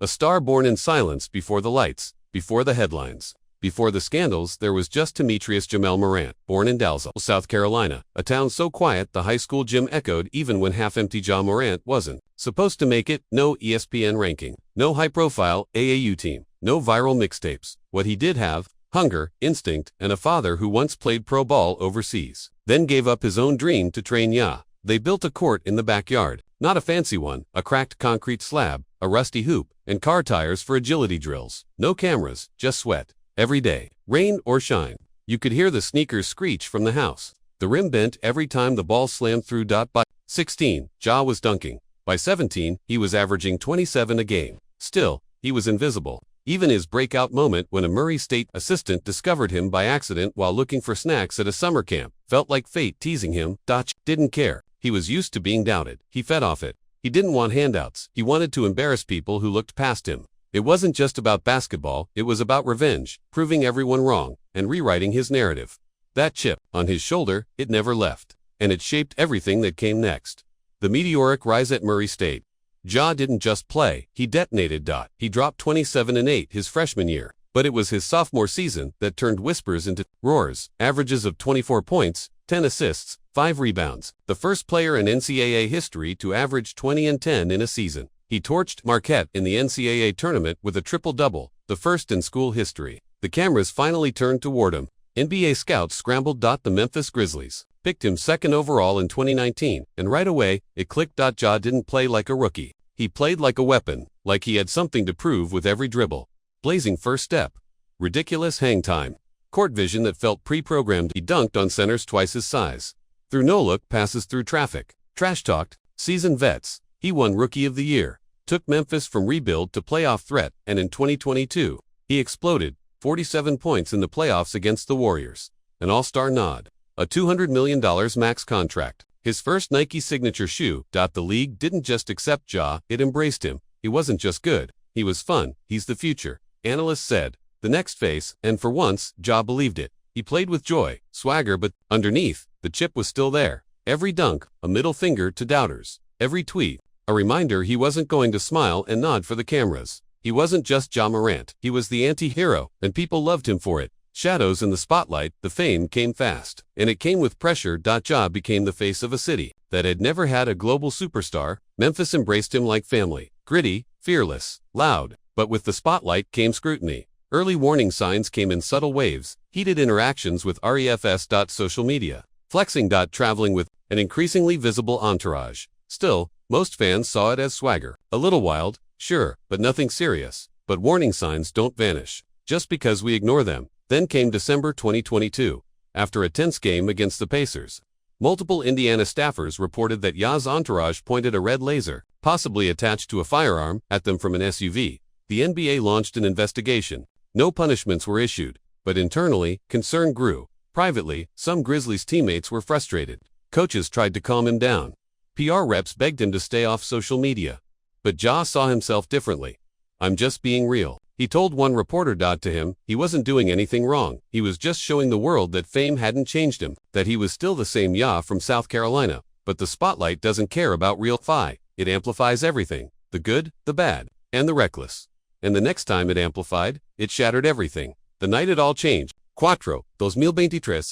A star born in silence, before the lights, before the headlines. Before the scandals, there was just Temetrius Jamel Morant, born in Dalzell, South Carolina, a town so quiet the high school gym echoed even when half-empty Ja Morant wasn't supposed to make it. No ESPN ranking, no high-profile AAU team, no viral mixtapes. What he did have: hunger, instinct, and a father who once played pro ball overseas, then gave up his own dream to train Ya. They built a court in the backyard, not a fancy one, a cracked concrete slab, a rusty hoop, and car tires for agility drills. No cameras, just sweat. Every day, rain or shine, you could hear the sneakers screech from the house. The rim bent every time the ball slammed through. By 16, Ja was dunking. By 17, he was averaging 27 a game. Still, he was invisible. Even his breakout moment when a Murray State assistant discovered him by accident while looking for snacks at a summer camp felt like fate teasing him. Didn't care. He was used to being doubted. He fed off it. He didn't want handouts. He wanted to embarrass people who looked past him. It wasn't just about basketball, it was about revenge, proving everyone wrong, and rewriting his narrative. That chip on his shoulder, it never left, and it shaped everything that came next. The meteoric rise at Murray State. Ja didn't just play, he detonated. He dropped 27 and 8 his freshman year, but it was his sophomore season that turned whispers into roars. Averages of 24 points, 10 assists, 5 rebounds. The first player in NCAA history to average 20 and 10 in a season. He torched Marquette in the NCAA tournament with a triple-double, the first in school history. The cameras finally turned toward him. NBA scouts scrambled. The Memphis Grizzlies picked him second overall in 2019, and right away, it clicked. Ja didn't play like a rookie. He played like a weapon, like he had something to prove with every dribble. Blazing first step. Ridiculous hang time. Court vision that felt pre-programmed. He dunked on centers twice his size. Threw no-look passes through traffic. Trash-talked seasoned vets. He won Rookie of the Year. Took Memphis from rebuild to playoff threat, and in 2022, he exploded. 47 points in the playoffs against the Warriors. An all-star nod. A $200 million max contract. His first Nike signature shoe. The league didn't just accept Ja, it embraced him. He wasn't just good, he was fun. He's the future, analysts said. The next face, and for once, Ja believed it. He played with joy, swagger, but underneath, the chip was still there. Every dunk, a middle finger to doubters. Every tweet, a reminder he wasn't going to smile and nod for the cameras. He wasn't just Ja Morant, he was the anti-hero, and people loved him for it. Shadows in the spotlight, the fame came fast, and it came with pressure. Ja became the face of a city that had never had a global superstar. Memphis embraced him like family, gritty, fearless, loud, but with the spotlight came scrutiny. Early warning signs came in subtle waves, heated interactions with refs. Social media, flexing. Traveling with an increasingly visible entourage. Still, most fans saw it as swagger. A little wild, sure, but nothing serious. But warning signs don't vanish just because we ignore them. Then came December 2022. After a tense game against the Pacers, multiple Indiana staffers reported that Ya's entourage pointed a red laser, possibly attached to a firearm, at them from an SUV. The NBA launched an investigation. No punishments were issued, but internally, concern grew. Privately, some Grizzlies teammates were frustrated. Coaches tried to calm him down. PR reps begged him to stay off social media. But Ja saw himself differently. "I'm just being real," he told one reporter. To him, he wasn't doing anything wrong. He was just showing the world that fame hadn't changed him, that he was still the same Ya from South Carolina. But the spotlight doesn't care about real fi. It amplifies everything, the good, the bad, and the reckless. And the next time it amplified, it shattered everything. The night it all changed. 2023.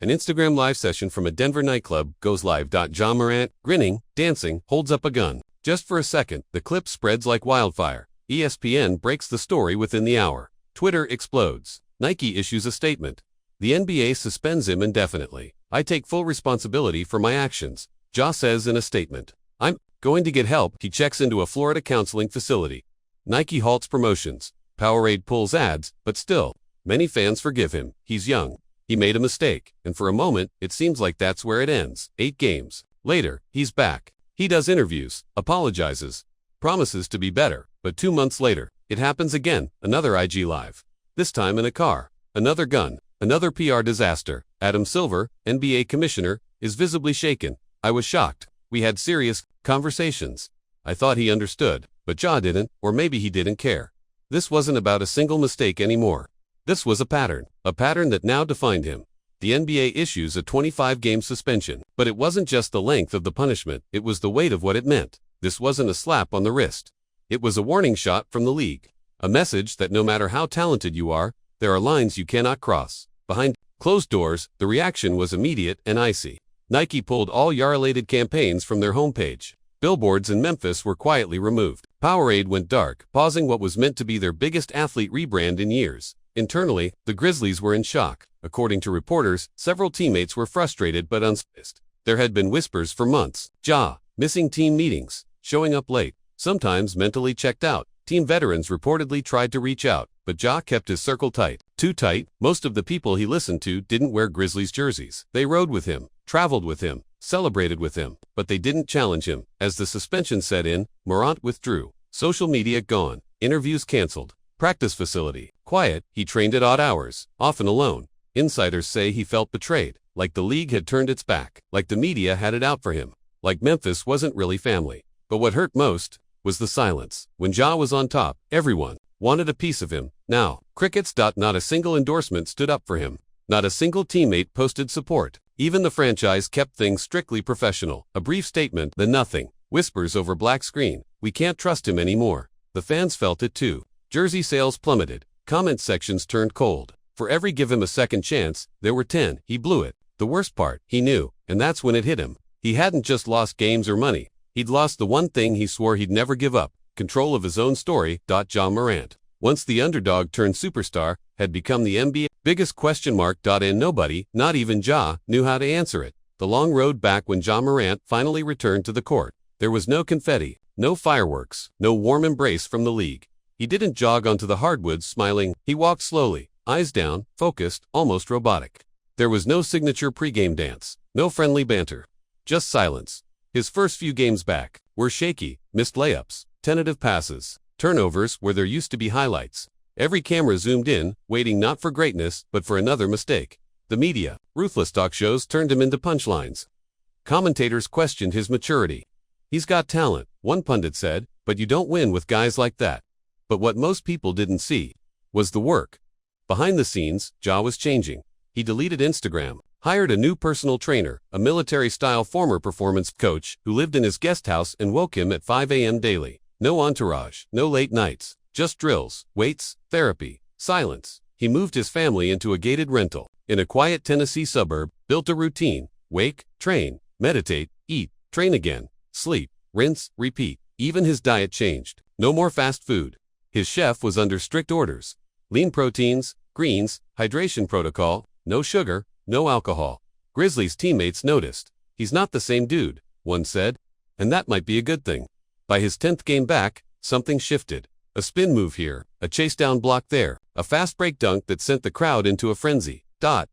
An Instagram live session from a Denver nightclub goes live. Ja Morant, grinning, dancing, holds up a gun. Just for a second, the clip spreads like wildfire. ESPN breaks the story within the hour. Twitter explodes. Nike issues a statement. The NBA suspends him indefinitely. "I take full responsibility for my actions," Ja says in a statement. "I'm going to get help." He checks into a Florida counseling facility. Nike halts promotions. Powerade pulls ads, but still, many fans forgive him. He's young. He made a mistake, and for a moment, it seems like that's where it ends. 8 games later, he's back. He does interviews, apologizes, promises to be better, but 2 months later, it happens again. Another IG Live. This time in a car. Another gun. Another PR disaster. Adam Silver, NBA commissioner, is visibly shaken. "I was shocked. We had serious conversations. I thought he understood, but Ja didn't, or maybe he didn't care." This wasn't about a single mistake anymore. This was a pattern that now defined him. The NBA issues a 25-game suspension, but it wasn't just the length of the punishment, it was the weight of what it meant. This wasn't a slap on the wrist. It was a warning shot from the league. A message that no matter how talented you are, there are lines you cannot cross. Behind closed doors, the reaction was immediate and icy. Nike pulled all YAR-related campaigns from their homepage. Billboards in Memphis were quietly removed. Powerade went dark, pausing what was meant to be their biggest athlete rebrand in years. Internally, the Grizzlies were in shock. According to reporters, several teammates were frustrated but unsurprised. There had been whispers for months. Ja, missing team meetings, showing up late, sometimes mentally checked out. Team veterans reportedly tried to reach out, but Ja kept his circle tight. Too tight, most of the people he listened to didn't wear Grizzlies jerseys. They rode with him, traveled with him, celebrated with him, but they didn't challenge him. As the suspension set in, Morant withdrew. Social media gone, interviews canceled, practice facility quiet. He trained at odd hours, often alone. Insiders say he felt betrayed, like the league had turned its back, like the media had it out for him, like Memphis wasn't really family. But what hurt most was the silence. When Ja was on top, everyone wanted a piece of him. Now, crickets. Not a single endorsement stood up for him. Not a single teammate posted support. Even the franchise kept things strictly professional. A brief statement, then nothing. Whispers over black screen. We can't trust him anymore. The fans felt it too. Jersey sales plummeted. Comment sections turned cold. For every give him a second chance, there were 10. He blew it. The worst part, he knew, and that's when it hit him. He hadn't just lost games or money. He'd lost the one thing he swore he'd never give up, control of his own story. Ja Morant, once the underdog turned superstar, had become the NBA's biggest question mark. And nobody, not even Ja, knew how to answer it. The long road back when Ja Morant finally returned to the court. There was no confetti, no fireworks, no warm embrace from the league. He didn't jog onto the hardwoods smiling. He walked slowly, eyes down, focused, almost robotic. There was no signature pregame dance, no friendly banter, just silence. His first few games back were shaky, missed layups, tentative passes, turnovers where there used to be highlights. Every camera zoomed in, waiting not for greatness, but for another mistake. The media, ruthless talk shows turned him into punchlines. Commentators questioned his maturity. He's got talent, one pundit said, but you don't win with guys like that. But what most people didn't see was the work. Behind the scenes, Ja was changing. He deleted Instagram, hired a new personal trainer, a military-style former performance coach who lived in his guest house and woke him at 5 a.m. daily. No entourage, no late nights, just drills, weights, therapy, silence. He moved his family into a gated rental in a quiet Tennessee suburb, built a routine: wake, train, meditate, eat, train again, sleep, rinse, repeat. Even his diet changed. No more fast food. His chef was under strict orders. Lean proteins, greens, hydration protocol, no sugar, no alcohol. Grizzlies teammates noticed. He's not the same dude, one said. And that might be a good thing. By his 10th game back, something shifted. A spin move here, a chase down block there, a fast break dunk that sent the crowd into a frenzy.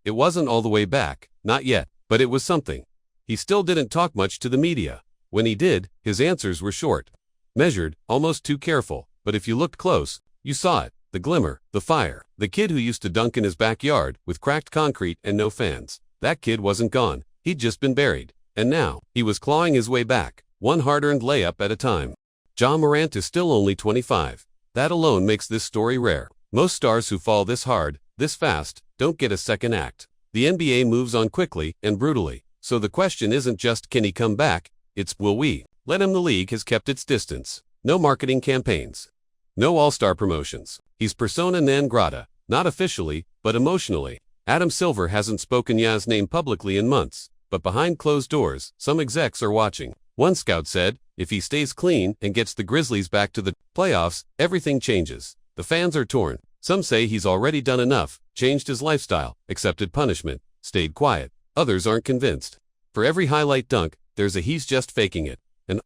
It wasn't all the way back, not yet, but it was something. He still didn't talk much to the media. When he did, his answers were short, measured, almost too careful. But if you looked close, you saw it. The glimmer, the fire. The kid who used to dunk in his backyard with cracked concrete and no fans. That kid wasn't gone. He'd just been buried. And now, he was clawing his way back, one hard-earned layup at a time. Ja Morant is still only 25. That alone makes this story rare. Most stars who fall this hard, this fast, don't get a second act. The NBA moves on quickly and brutally. So the question isn't just can he come back, it's will we let him. The league has kept its distance. No marketing campaigns. No all-star promotions. He's persona non grata, not officially, but emotionally. Adam Silver hasn't spoken Ya's name publicly in months, but behind closed doors, some execs are watching. One scout said, if he stays clean and gets the Grizzlies back to the playoffs, everything changes. The fans are torn. Some say he's already done enough, changed his lifestyle, accepted punishment, stayed quiet. Others aren't convinced. For every highlight dunk, there's a he's just faking it. And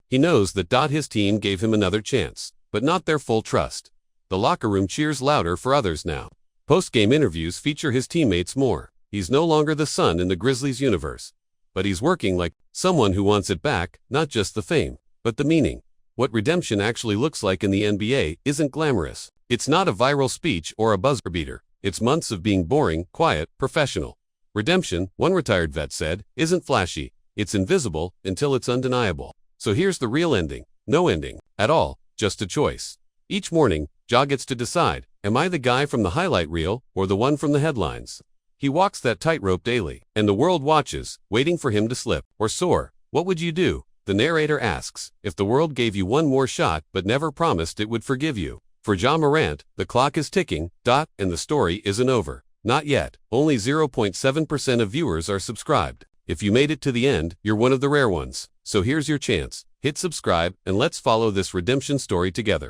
he knows that his team gave him another chance, but not their full trust. The locker room cheers louder for others now. Post-game interviews feature his teammates more. He's no longer the sun in the Grizzlies universe. But he's working like someone who wants it back, not just the fame, but the meaning. What redemption actually looks like in the NBA isn't glamorous. It's not a viral speech or a buzzer beater. It's months of being boring, quiet, professional. Redemption, one retired vet said, isn't flashy. It's invisible until it's undeniable. So here's the real ending. No ending at all, just a choice. Each morning, Ja gets to decide, am I the guy from the highlight reel or the one from the headlines? He walks that tightrope daily, and the world watches, waiting for him to slip or soar. What would you do The narrator asks, if the world gave you one more shot but never promised it would forgive you. For Ja Morant, the clock is ticking, and the story isn't over. Not yet. Only 0.7% of viewers are subscribed. If you made it to the end, you're one of the rare ones. So here's your chance. Hit subscribe and let's follow this redemption story together.